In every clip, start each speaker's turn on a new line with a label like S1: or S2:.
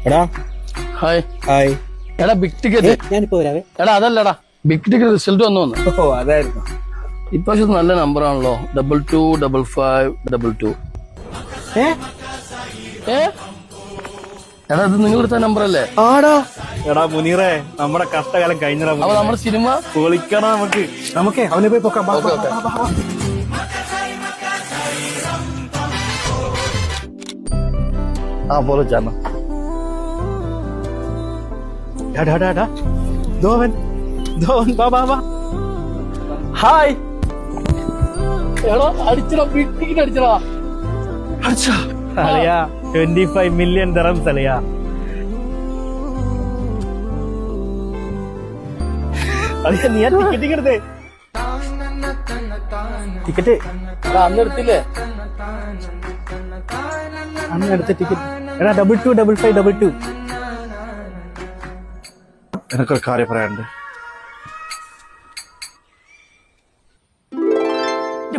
S1: എടാ
S2: hi
S1: hi.
S2: എടാ big ticket.
S1: ഞാനിപ്പോ വരാവേ.
S2: എടാ അതല്ലടാ, ബിഗ് ടിക്കറ്റ് റിസൾട്ട് വന്നു.
S1: ഓ അതായിരുന്നു.
S2: ഇപ്രാവശ്യം നല്ല നമ്പർ ആണല്ലോ, 225522.
S1: ഏ
S2: ഏ എടാ ഇത് നിങ്ങൾ എടുത്ത നമ്പർ അല്ലേ?
S1: ആടാ. എടാ മുനീറേ, നമ്മുടെ കഷ്ടകാലം കഴിഞ്ഞടാ.
S2: അപ്പൊ നമ്മുടെ സിനിമ
S1: പൊളിക്കണം നമുക്കേ അവനെ പോയി പൊക്കാം.
S2: Okay, okay. ആ പോലെ ചേർന്ന
S1: ഹായ്.
S2: എടാ അടിച്ചടാ, ബിഗ് ടിക്കറ്റ് അടിച്ചടാ.
S1: അളിയാ 25 മില്യൺ ദിറംസ് അളിയാ. അളിയാ നീ ടിക്കറ്റ് എടുത്തേ. ടിക്കറ്റ്
S2: എടാ അന്ന് എടുത്തില്ലേ?
S1: അന്ന് എടുത്ത ടിക്കറ്റ്. എടാ 225522. എനക്കൊരു കാര്യം പറയാനുണ്ട്.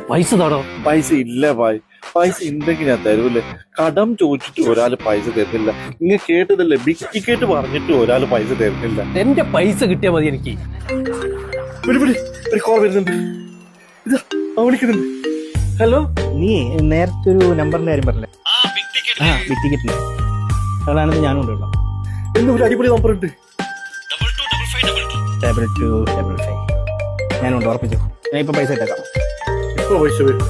S1: പൈസ തടോ.
S3: പൈസ ഇല്ല ഭായ്. പൈസ ഉണ്ടെങ്കിൽ ഞാൻ തരൂല്ലേ. കടം ചോദിച്ചിട്ട് ഒരാള് പൈസ തരുന്നില്ല. നിങ്ങൾ കേട്ടതല്ലേ, ബിഗ് ടിക്കറ്റ് പറഞ്ഞിട്ട് ഒരാള് പൈസ തരുന്നില്ല.
S1: എന്റെ പൈസ കിട്ടിയാ മതി എനിക്ക്.
S3: ഒരു കോൾ വരുന്നുണ്ട്. ഇതാ വിളിക്കുന്നുണ്ട്. ഹലോ,
S1: നീ നേരത്തെ ഒരു നമ്പറിന്റെ കാര്യം പറഞ്ഞില്ലേ? ആ ബിഗ് ടിക്കറ്റിന് അതാണെന്ന് ഞാനും ഉണ്ടല്ലോ.
S3: എന്ത് ഒരു അടിപൊളി നമ്പർ ഉണ്ട്.
S1: 2255. ഞാനുണ്ട്, ഉറപ്പിച്ചു. ഞാൻ ഇപ്പൊ പൈസ ഇട്ടേക്കാം.
S3: ഇപ്പൊ പൈസ വരും.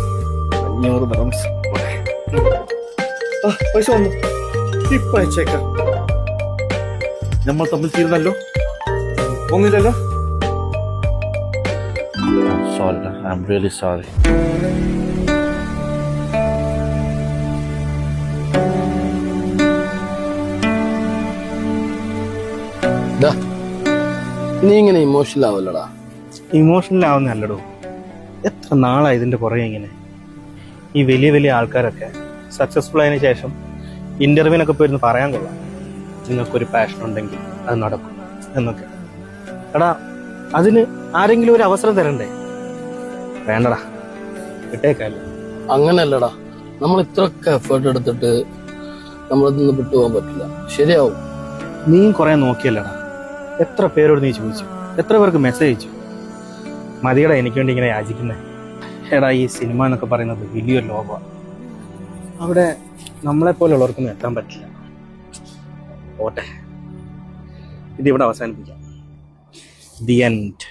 S1: 500 ദിറംസ്.
S3: പൈസ വന്നു. ഇപ്പൊ അയച്ചേക്കാം. നമ്മൾ തമ്മിൽ തീർന്നല്ലോ. ഒന്നില്ലല്ലോ. Sorry, I'm really sorry.
S2: നീ ഇങ്ങനെ ഇമോഷണൽ ആവല്ലടാ.
S1: ഇമോഷണൽ ആവുന്നല്ലടോ. എത്ര നാളായി ഇതിന്റെ പുറകെ ഇങ്ങനെ. ഈ വലിയ വലിയ ആൾക്കാരൊക്കെ സക്സസ്ഫുൾ ആയതിനു ശേഷം ഇന്റർവ്യൂവിനൊക്കെ പോയിരുന്ന് പറയാൻ കൊള്ളാം, നിങ്ങൾക്കൊരു പാഷൻ ഉണ്ടെങ്കിൽ അത് നടക്കും എന്നൊക്കെ. എടാ അതിന് ആരെങ്കിലും ഒരു അവസരം തരണ്ടേ? വേണ്ടടാ, കിട്ടേക്കാല്ലോ.
S2: അങ്ങനല്ലടാ, നമ്മൾ ഇത്രയൊക്കെ എഫേർട്ട് എടുത്തിട്ട് നമ്മളതിന്ന് വിട്ടുപോകാൻ പറ്റില്ല. ശരിയാവും.
S1: നീയും കുറെ നോക്കിയല്ലടാ. എത്ര പേരോട് നീ ചോദിച്ചു, എത്ര പേർക്ക് മെസ്സേജ് അയച്ചു. മതിയടാ എനിക്ക് വേണ്ടി ഇങ്ങനെ യാചിക്കുന്നേ. എടാ ഈ സിനിമ എന്നൊക്കെ പറയുന്നത് വലിയൊരു ലോകമാണ്. അവിടെ നമ്മളെപ്പോലുള്ളവർക്കൊന്നും എത്താൻ പറ്റില്ല. ഓട്ടെ, ഇതിവിടെ അവസാനിപ്പിക്കാം. The end.